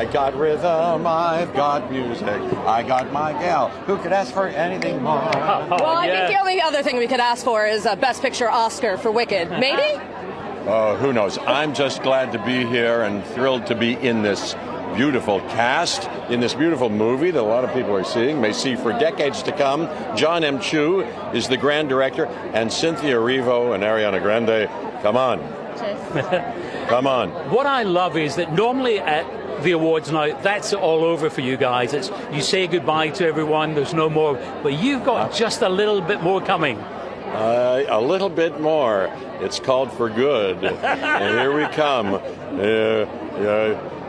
I got rhythm, I've got music, I got my gal. Who could ask for anything more? Well, I think the only other thing we could ask for is a Best Picture Oscar for Wicked. Maybe? Who knows? I'm just glad to be here and thrilled to be in this beautiful cast, in this beautiful movie that a lot of people are seeing, may see for decades to come. John M. Chu is the grand director, and Cynthia Erivo and Ariana Grande. Come on. Come on. What I love is that normally at the awards night, that's all over for you guys. It's, you say goodbye to everyone, there's no more, but you've got just a little bit more coming. A little bit more. It's called For Good. And here we come.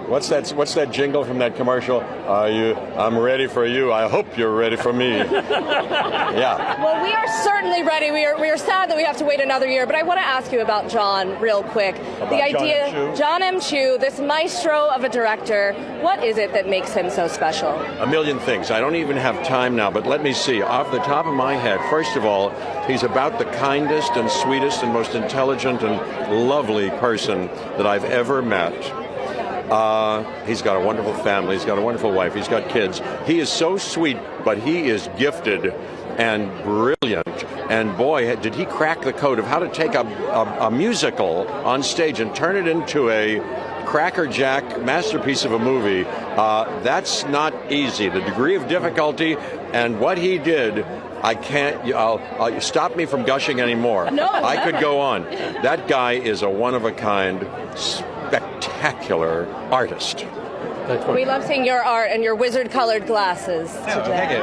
What's that jingle from that commercial? I'm ready for you. I hope you're ready for me. Yeah. Well, we are certainly ready. We are sad that we have to wait another year, but I want to ask you about John real quick. The idea, John M. Chu, this maestro of a director, what is it that makes him so special? A million things. I don't even have time now, but let me see. Off the top of my head, first of all, he's about the kindest and sweetest and most intelligent and lovely person that I've ever met. He's got a wonderful family, he's got a wonderful wife, he's got kids. He is so sweet, but he is gifted and brilliant. And boy, did he crack the code of how to take a musical on stage and turn it into a crackerjack masterpiece of a movie. That's not easy. The degree of difficulty and what he did, I can't, I'll stop me from gushing anymore. No, I could go on. That guy is a one-of-a-kind, spectacular artist. We love seeing your art and your wizard-colored glasses today.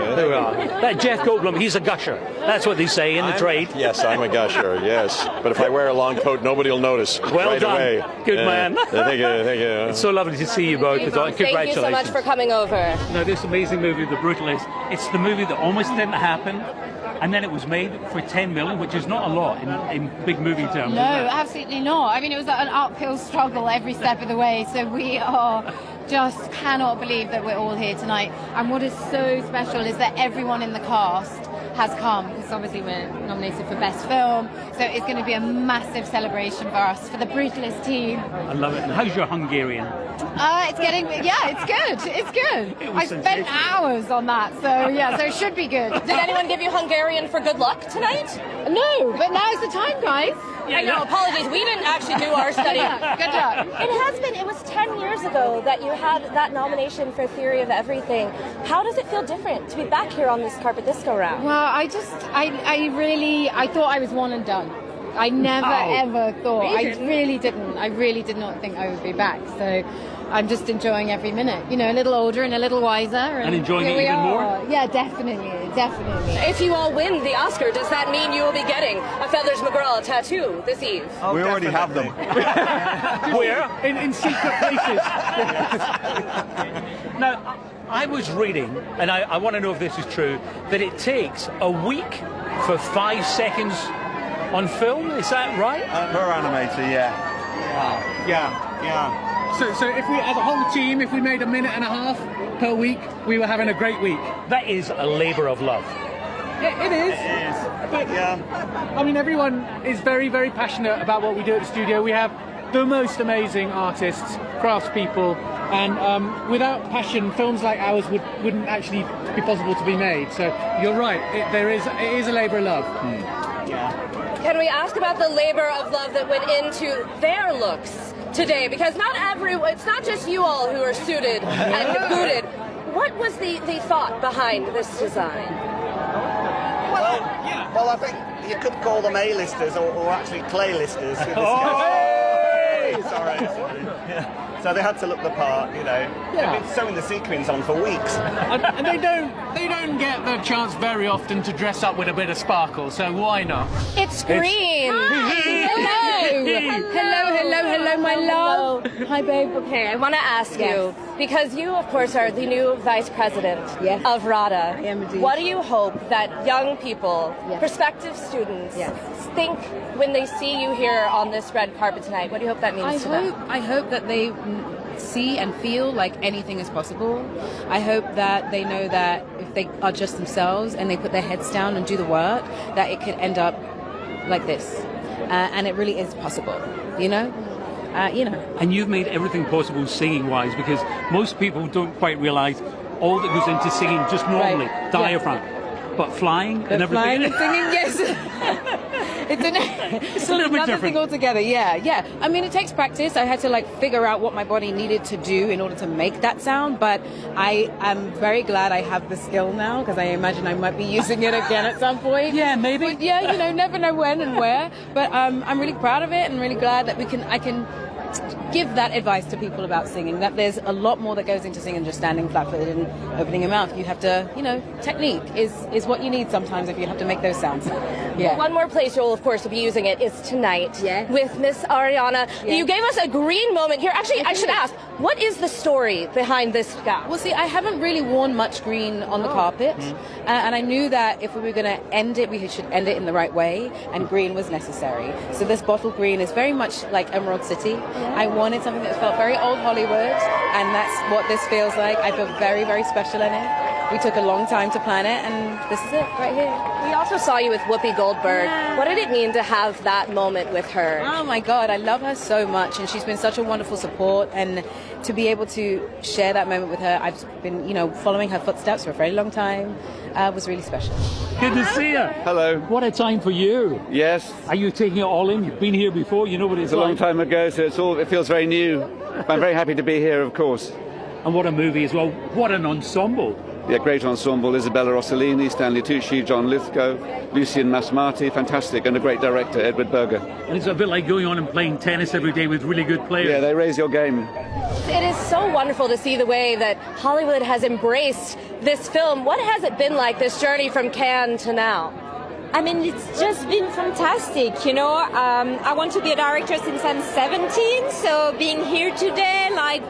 That Jeff Goldblum, he's a gusher. That's what they say in the trade. Yes, I'm a gusher, yes. But if I wear a long coat, nobody will notice well done. away. Good man. Thank you. It's so lovely to see you both. Congratulations. Thank you so much for coming over. No, this amazing movie, The Brutalist, it's the movie that almost didn't happen, and then it was made for 10 million, which is not a lot in big movie terms. No, absolutely not. I mean, it was an uphill struggle every step of the way, so we are just cannot believe that we're all here tonight. And what is so special is that everyone in the cast has come, because obviously we're nominated for Best Film, so it's going to be a massive celebration for us, for the Brutalist team. I love it. And how's your Hungarian? It's getting, it's good. It's good. I spent hours on that, so so it should be good. Did anyone give you Hungarian for good luck tonight? No, but now's the time, guys. I know, apologies. We didn't actually do our study. Good luck. It was 10 years ago that you had that nomination for Theory of Everything. How does it feel different to be back here on this carpet this go round? Well, I thought I was one and done. I never ever thought. I really did not think I would be back. So I'm just enjoying every minute. You know, a little older and a little wiser. And enjoying it even more? Yeah, definitely. If you all win the Oscar, does that mean you will be getting a Feathers McGraw tattoo this eve? We already have them. Where? In secret places. Now, I was reading, and I want to know if this is true, that it takes a week for 5 seconds on film. Is that right? Per animator, yeah. So if we, as a whole team, if we made a minute and a half per week, we were having a great week. That is a labour of love. It is. But, I mean, everyone is very, very passionate about what we do at the studio. We have the most amazing artists, craftspeople, and without passion, films like ours wouldn't actually be possible to be made. So you're right. It is a labour of love. Can we ask about the labour of love that went into their looks today? Because it's not just you all who are suited and booted. What was the thought behind this design? Well, I think you could call them A-listers or actually clay-listers. Sorry. Yeah. So they had to look the part, you know. They've been sewing the sequins on for weeks. And they don't get the chance very often to dress up with a bit of sparkle, so why not? It's Scream. Hello, my love. Hi, babe. Okay, I want to ask you, because you, of course, are the new vice president of RADA. I am indeed. What do you hope that young people, prospective students, think when they see you here on this red carpet tonight? What do you hope that means to them? I hope that they see and feel like anything is possible. I hope that they know that if they are just themselves and they put their heads down and do the work, that it could end up like this. And it really is possible, you know? you know. And you've made everything possible singing-wise, because most people don't quite realise all that goes into singing just normally, Right. diaphragm. But flying and everything. Flying and singing, yes. It's a little bit another different. thing altogether. Yeah. I mean, it takes practice. I had to like figure out what my body needed to do in order to make that sound. But I am very glad I have the skill now, because I imagine I might be using it again at some point. Yeah, maybe. But yeah, you know, never know when and where. But I'm really proud of it and really glad that I can give that advice to people about singing, that there's a lot more that goes into singing just standing flat-footed and opening your mouth. You have to, you know, technique is what you need sometimes if you have to make those sounds. Yeah. One more place you'll, of course, be using it is tonight with Miss Ariana. Yeah. You gave us a green moment here. Actually, I should ask, what is the story behind this gown? Well, see, I haven't really worn much green on the carpet, and I knew that if we were going to end it, we should end it in the right way, and green was necessary. So this bottle green is very much like Emerald City. I wanted something that felt very old Hollywood, and that's what this feels like. I feel very, very special in it. We took a long time to plan it, and this is it right here. We also saw you with Whoopi Goldberg. Yeah. What did it mean to have that moment with her? Oh my God, I love her so much, and she's been such a wonderful support, and to be able to share that moment with her, I've been, you know, following her footsteps for a very long time, was really special. Good to see you. Hello. What a time for you. Yes, Are you taking it all in? You've been here before, you know what it's it's a long like. time ago, so it feels very new. I'm very happy to be here, of course. And what a movie as well. What an ensemble. Yeah, great ensemble. Isabella Rossellini, Stanley Tucci, John Lithgow, Lucien Masmati, fantastic, and a great director, Edward Berger. And it's a bit like going on and playing tennis every day with really good players. Yeah, they raise your game. It is so wonderful to see the way that Hollywood has embraced this film. What has it been like, this journey from Cannes to now? I mean, it's just been fantastic, you know. I want to be a director since I'm 17, so being here today, like,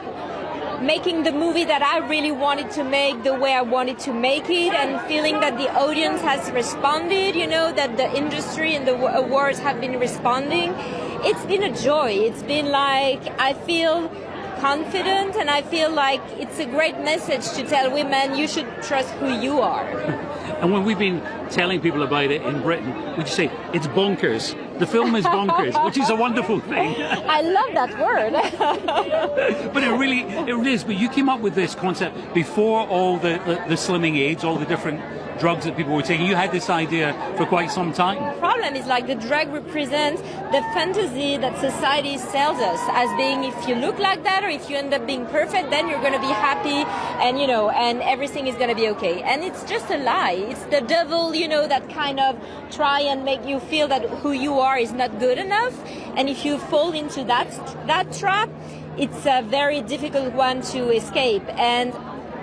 making the movie that I really wanted to make the way I wanted to make it, and feeling that the audience has responded, you know, that the industry and the awards have been responding. It's been a joy. It's been like, I feel confident, and I feel like it's a great message to tell women you should trust who you are. And when we've been telling people about it in Britain, we just say, it's bonkers. The film is bonkers, which is a wonderful thing. I love that word. But it really is. But you came up with this concept before all the slimming aids, all the different drugs that people were taking. You had this idea for quite some time. The problem is like the drug represents the fantasy that society sells us as being, if you look like that or if you end up being perfect, then you're going to be happy, and you know, and everything is going to be okay. And it's just a lie. It's the devil, you know, that kind of try and make you feel that who you are is not good enough. And if you fall into that trap, it's a very difficult one to escape. And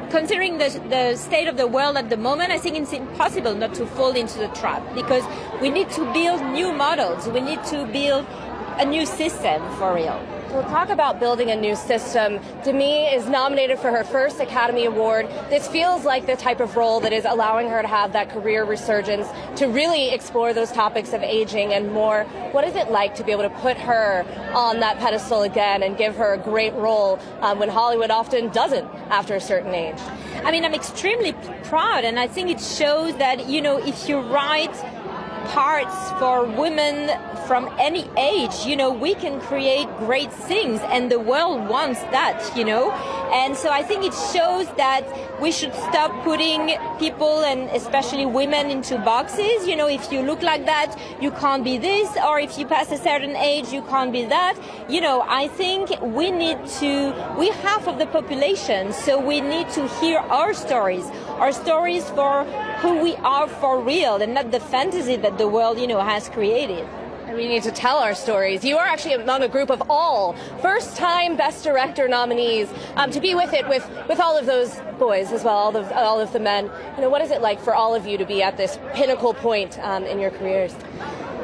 considering the state of the world at the moment, I think it's impossible not to fall into the trap, because we need to build new models. We need to build a new system for real. We'll talk about building a new system. Demi is nominated for her first Academy Award. This feels like the type of role that is allowing her to have that career resurgence, to really explore those topics of aging and more. What is it like to be able to put her on that pedestal again and give her a great role when Hollywood often doesn't after a certain age? I mean, I'm extremely proud, and I think it shows that, you know, if you write parts for women from any age, you know, we can create great things, and the world wants that, you know. And so I think it shows that we should stop putting people, and especially women, into boxes. You know, if you look like that, you can't be this, or if you pass a certain age, you can't be that. You know, I think we're half of the population, so we need to hear our stories for who we are for real, and not the fantasy that the world, you know, has created. And we need to tell our stories. You are actually among a group of all first-time Best Director nominees. To be with it with all of those boys as well, all of the men. You know, what is it like for all of you to be at this pinnacle point in your careers?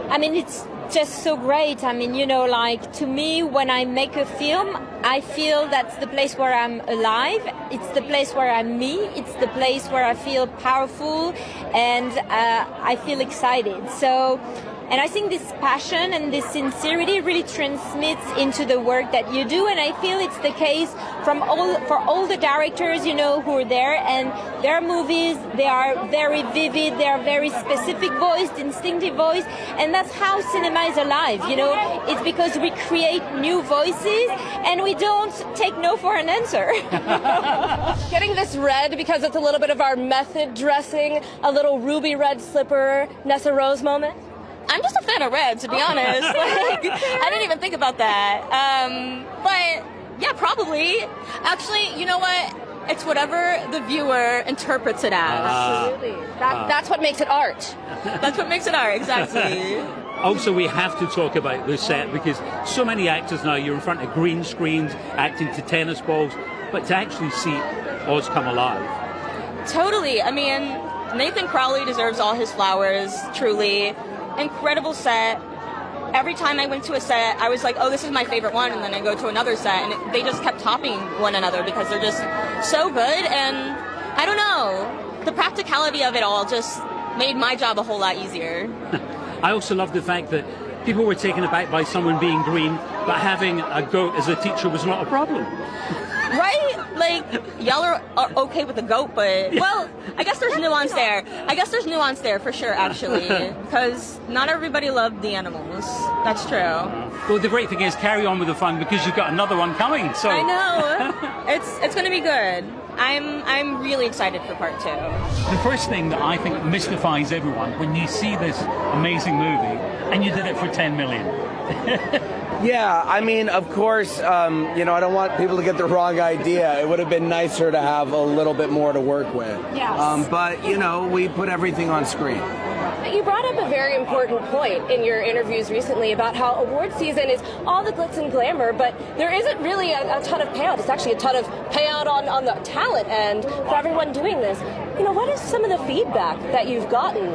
I mean, it's just so great. I mean, you know, like, to me, when I make a film, I feel that's the place where I'm alive. It's the place where I'm me. It's the place where I feel powerful, and I feel excited. So And I think this passion and this sincerity really transmits into the work that you do. And I feel it's the case for all the directors, you know, who are there. And their movies, they are very vivid. They are very specific voiced, instinctive voice. And that's how cinema is alive, you know. It's because we create new voices and we don't take no for an answer. Getting this red because it's a little bit of our method dressing, a little ruby red slipper, Nessa Rose moment? I'm just a fan of red, to be honest. Like, I didn't even think about that. But yeah, probably. Actually, you know what? It's whatever the viewer interprets it as. Absolutely. That's what makes it art. That's what makes it art, exactly. Also, we have to talk about the set because so many actors now, you're in front of green screens, acting to tennis balls, but to actually see Oz come alive. Totally. I mean, Nathan Crowley deserves all his flowers, truly. Incredible set. Every time I went to a set, I was like, oh, this is my favorite one, and then I go to another set, and they just kept topping one another because they're just so good, and I don't know, the practicality of it all just made my job a whole lot easier. I also love the fact that people were taken aback by someone being green, but having a goat as a teacher was not a problem. Right? Like, y'all are okay with the goat, but, well, I guess there's nuance there. I guess there's nuance there for sure, actually, because not everybody loved the animals. That's true. Well, the great thing is carry on with the fun because you've got another one coming. So I know. It's going to be good. I'm really excited for part 2. The first thing that I think mystifies everyone when you see this amazing movie, and you did it for 10 million. Yeah, I mean, of course, you know, I don't want people to get the wrong idea. It would have been nicer to have a little bit more to work with. Yes. But, you know, we put everything on screen. You brought up a very important point in your interviews recently about how award season is all the glitz and glamour, but there isn't really a ton of payout. It's actually a ton of payout on the talent end for everyone doing this. You know, what is some of the feedback that you've gotten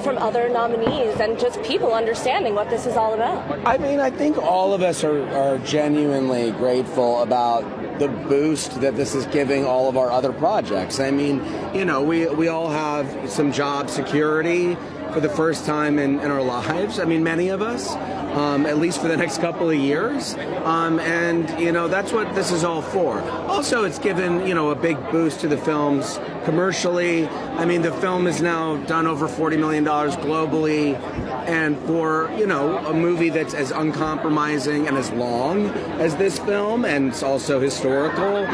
from other nominees and just people understanding what this is all about? I mean, I think all of us are genuinely grateful about the boost that this is giving all of our other projects. I mean, you know, we all have some job security for the first time in our lives. I mean, many of us, at least for the next couple of years. And, you know, that's what this is all for. Also, it's given, you know, a big boost to the films commercially. I mean, the film has now done over $40 million globally. And for, you know, a movie that's as uncompromising and as long as this film, and it's also historical,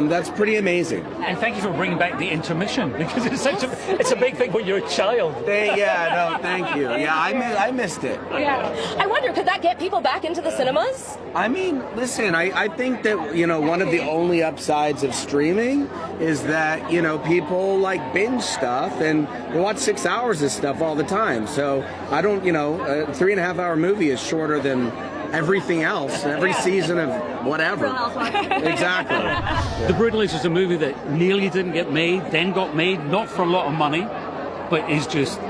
that's pretty amazing. And thank you for bringing back the intermission because it's a big thing when you're a child. Yeah, no, thank you. Yeah, I missed it. Yeah. I wonder, could that get people back into the cinemas? I mean, listen, I think that, you know, one of the only upsides of streaming is that, you know, people like binge stuff and they watch 6 hours of stuff all the time. So I don't, you know, a 3.5 hour movie is shorter than everything else, every season of whatever. Exactly. The Brutalist is a movie that nearly didn't get made, then got made, not for a lot of money, but is just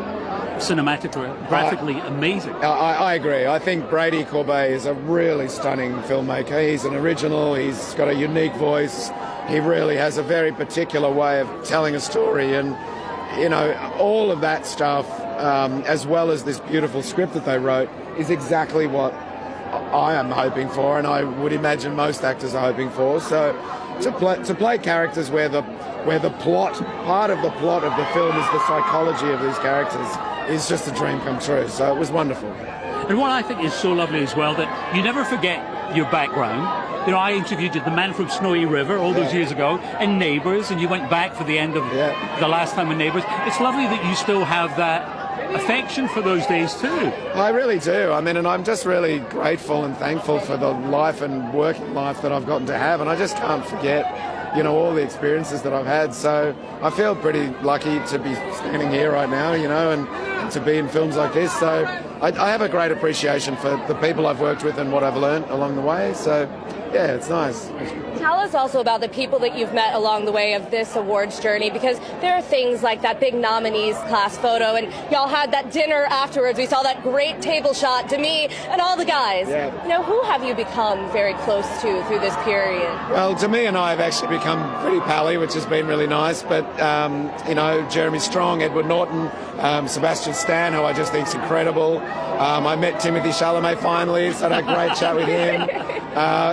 graphically amazing. I agree. I think Brady Corbet is a really stunning filmmaker. He's an original, he's got a unique voice, he really has a very particular way of telling a story, and, you know, all of that stuff, as well as this beautiful script that they wrote, is exactly what I am hoping for, and I would imagine most actors are hoping for. So to play characters where the plot, part of the plot of the film is the psychology of these characters, is just a dream come true. So it was wonderful. And what I think is so lovely as well, that you never forget your background. You know, I interviewed you, the man from Snowy River, all those years ago, and Neighbours, and you went back for the end of the last time in Neighbours. It's lovely that you still have that affection for those days too. I really do. I mean, and I'm just really grateful and thankful for the life and working life that I've gotten to have, and I just can't forget, you know, all the experiences that I've had. So I feel pretty lucky to be standing here right now, you know, and to be in films like this. So I have a great appreciation for the people I've worked with and what I've learned along the way. So yeah, it's nice. Tell us also about the people that you've met along the way of this awards journey, because there are things like that big nominees class photo, and y'all had that dinner afterwards. We saw that great table shot, Demi and all the guys. Yeah. You know, who have you become very close to through this period? Well, Demi and I have actually become pretty pally, which has been really nice. But, you know, Jeremy Strong, Edward Norton, Sebastian Stan, who I just think is incredible. I met Timothy Chalamet finally, so I had a great chat with him.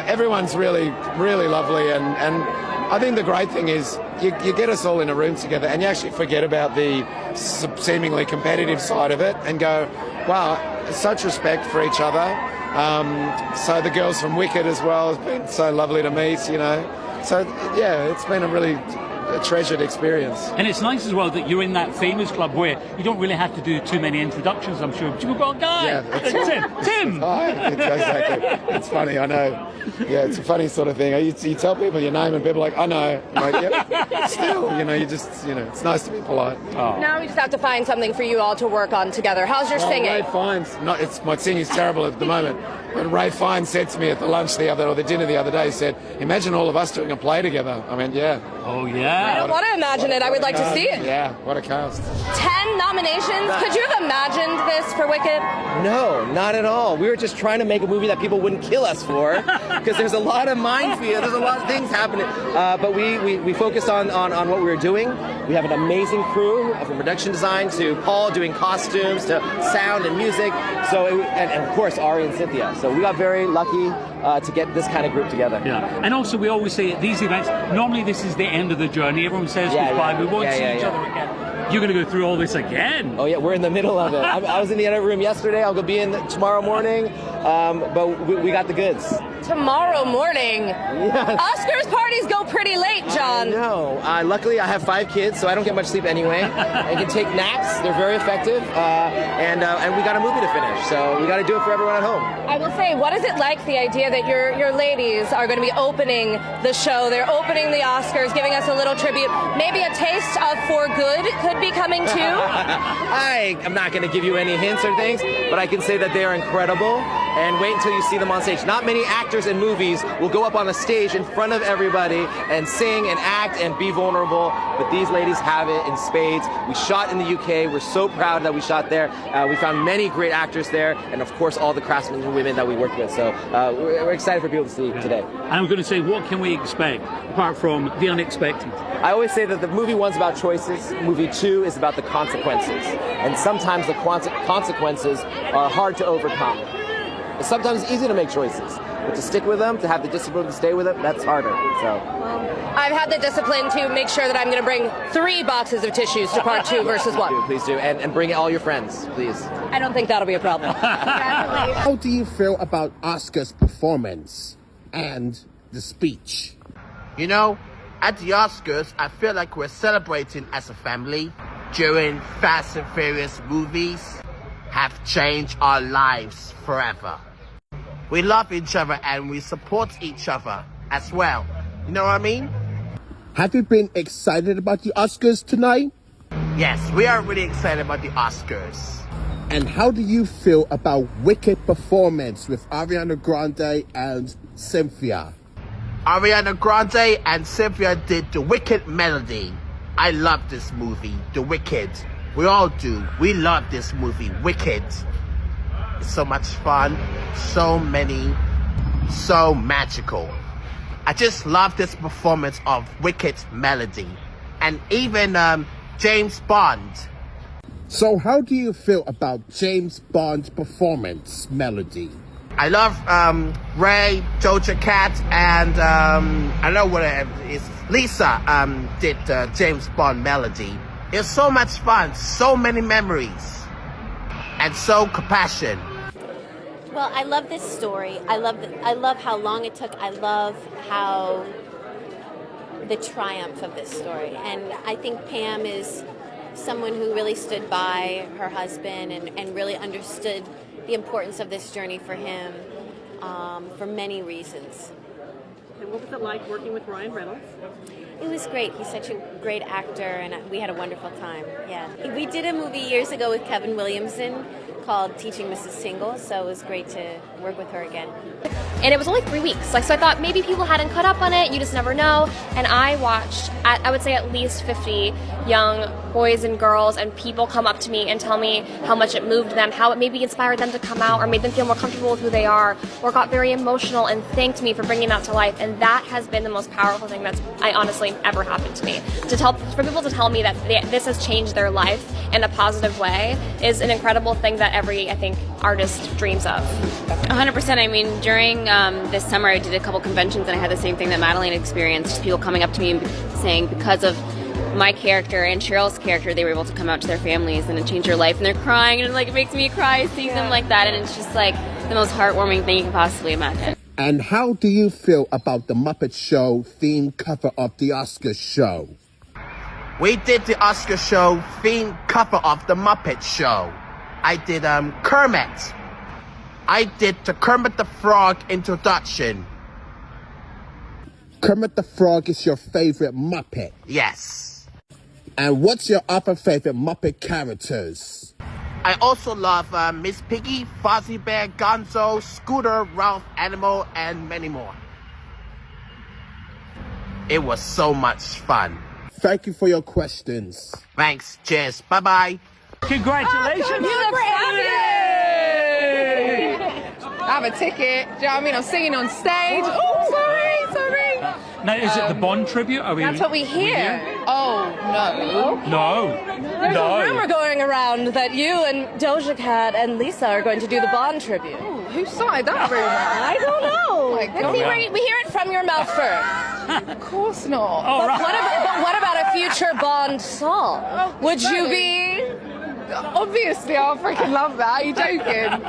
Everyone's really, really lovely, and I think the great thing is you get us all in a room together and you actually forget about the seemingly competitive side of it and go, wow, such respect for each other. So the girls from Wicked as well has been so lovely to meet, you know. So yeah, it's been a really treasured experience. And it's nice as well that you're in that famous club where you don't really have to do too many introductions, I'm sure. But you've got a guy. Yeah, Tim. Exactly. It's funny, I know. Yeah, it's a funny sort of thing. You tell people your name and people are like, I know. I'm like, yep. Still, you know, it's nice to be polite. Oh. Now we just have to find something for you all to work on together. How's your singing? Ray Fiennes, my singing's terrible at the moment. But Ray Fiennes said to me at the dinner the other day, he said, imagine all of us doing a play together. I mean, yeah. Oh, yeah. I don't want to imagine it. I would like to see it. Yeah, what a cast. 10 nominations. Could you have imagined this for Wicked? No, not at all. We were just trying to make a movie that people wouldn't kill us for, because there's a lot of minefield, there's a lot of things happening. But we focused on what we were doing. We have an amazing crew, from production design to Paul doing costumes to sound and music. And of course Ari and Cynthia. So we got very lucky to get this kind of group together. Yeah, and also we always say at these events, normally this is the end of the journey. Everyone says goodbye. We won't see each other again. You're going to go through all this again. Oh yeah, we're in the middle of it. I was in the edit room yesterday. I'll go be in tomorrow morning. But we got the goods. Tomorrow morning? Yes. Oscars parties go pretty late, John. No, luckily I have 5 kids, so I don't get much sleep anyway. I can take naps; they're very effective. And we got a movie to finish, so we got to do it for everyone at home. I will say, what is it like, the idea that your ladies are going to be opening the show? They're opening the Oscars, giving us a little tribute. Maybe a taste of For Good could be coming too. I am not going to give you any hints or things, but I can say that they are incredible. And wait until you see them on stage. Not many actors in movies will go up on a stage in front of everybody and sing and act and be vulnerable, but these ladies have it in spades. We shot in the UK. We're so proud that we shot there. We found many great actors there, and of course all the craftsmen and women that we worked with. So we're excited for people to see today. And I'm going to say, what can we expect apart from the unexpected? I always say that the movie 1's about choices, movie 2 is about the consequences. And sometimes the consequences are hard to overcome. It's sometimes easy to make choices, but to stick with them, to have the discipline to stay with it, that's harder. So I've had the discipline to make sure that I'm going to bring 3 boxes of tissues to part 2 versus 1. Please do, and bring all your friends, please. I don't think that'll be a problem. How do you feel about Oscar's performance and the speech? You know, at the Oscars, I feel like we're celebrating as a family. During Fast and Furious movies have changed our lives forever. We love each other and we support each other as well. You know what I mean? Have you been excited about the Oscars tonight? Yes, we are really excited about the Oscars. And how do you feel about Wicked performance with Ariana Grande and Cynthia? Ariana Grande and Cynthia did the Wicked melody. I love this movie, The Wicked. We all do. We love this movie, Wicked. It's so much fun, so magical. I just love this performance of Wicked melody. And even James Bond. So how do you feel about James Bond's performance melody? I love Ray, Doja Cat, and I know what it is. Lisa did James Bond melody. It's so much fun, so many memories, and so compassion. Well, I love this story. I love how long it took. I love how the triumph of this story. And I think Pam is someone who really stood by her husband and really understood the importance of this journey for him for many reasons. And what was it like working with Ryan Reynolds? It was great. He's such a great actor, and we had a wonderful time. Yeah, we did a movie years ago with Kevin Williamson called Teaching Mrs. Tingle, so it was great to work with her again. And it was only 3 weeks, so I thought maybe people hadn't caught up on it, you just never know. And I watched, I would say at least 50 young boys and girls and people come up to me and tell me how much it moved them, how it maybe inspired them to come out or made them feel more comfortable with who they are, or got very emotional and thanked me for bringing that to life. And that has been the most powerful thing that's honestly ever happened to me. For people to tell me that this has changed their life in a positive way is an incredible thing that every, I think, artist dreams of. 100%. I mean, during this summer, I did a couple conventions and I had the same thing that Madeline experienced. Just people coming up to me and saying because of my character and Cheryl's character, they were able to come out to their families and it changed their life. And they're crying and it makes me cry seeing them like that. And it's just like the most heartwarming thing you can possibly imagine. And how do you feel about the Muppet Show theme cover of the Oscar show? We did the Oscar show theme cover of the Muppet Show. I did Kermit. I did the Kermit the Frog introduction. Kermit the Frog is your favorite Muppet? Yes. And what's your other favorite Muppet characters? I also love Miss Piggy, Fozzie Bear, Gonzo, Scooter, Ralph, Animal, and many more. It was so much fun. Thank you for your questions. Thanks. Cheers. Bye-bye. Congratulations. You look fabulous. I have a ticket. Do you know what I mean? I'm singing on stage. Oh, sorry. Now, is it the Bond tribute? That's what we hear. Oh, no. No. There's a rumor going around that you and Doja Cat and Lisa are going to do the Bond tribute. Ooh, who started that rumor? I don't know. Oh my God. We hear it from your mouth first. Of course not. Oh, right. But what about a future Bond song? Would you be? Obviously, I'll freaking love that. Are you joking?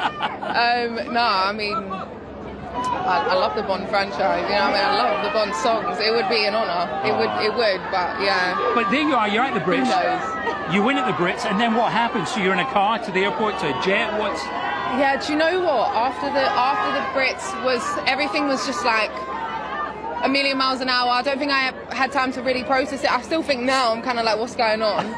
No, I mean, I love the Bond franchise. You know what I mean? I love the Bond songs. It would be an honour. It would. But yeah. But there you are. You're at the Brits. Who knows? You win at the Brits, and then what happens? So you're in a car to the airport to a jet. What's? Yeah. Do you know what? After the Brits everything was just like a million miles an hour. I don't think I had time to really process it. I still think now I'm kind of like, what's going on?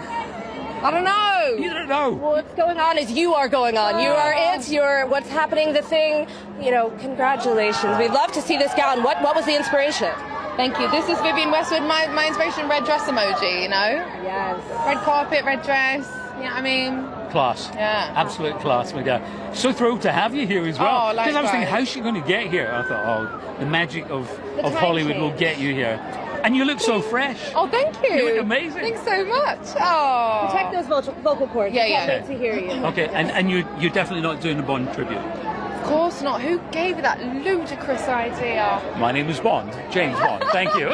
I don't know. You don't know. What's going on is you are going on. You are it. You're what's happening, the thing. You know, congratulations. We'd love to see this gown. What was the inspiration? Thank you. This is Vivienne Westwood. My inspiration, red dress emoji, you know? Yes. Red carpet, red dress. You know what I mean? Class. Yeah. Absolute class, my guy. So thrilled to have you here as well. Oh, because I was thinking, likewise. how's she going to get here? I thought, oh, the magic of time Hollywood will change. get you here. And you look so fresh. Oh, thank you. You look amazing. Thanks so much. Oh. Protect those vocal cords. Yeah, We can't yeah. wait to hear you. Okay, and you're definitely not doing a Bond tribute. Of course not. Who gave you that ludicrous idea? My name is Bond, James Bond. Thank you.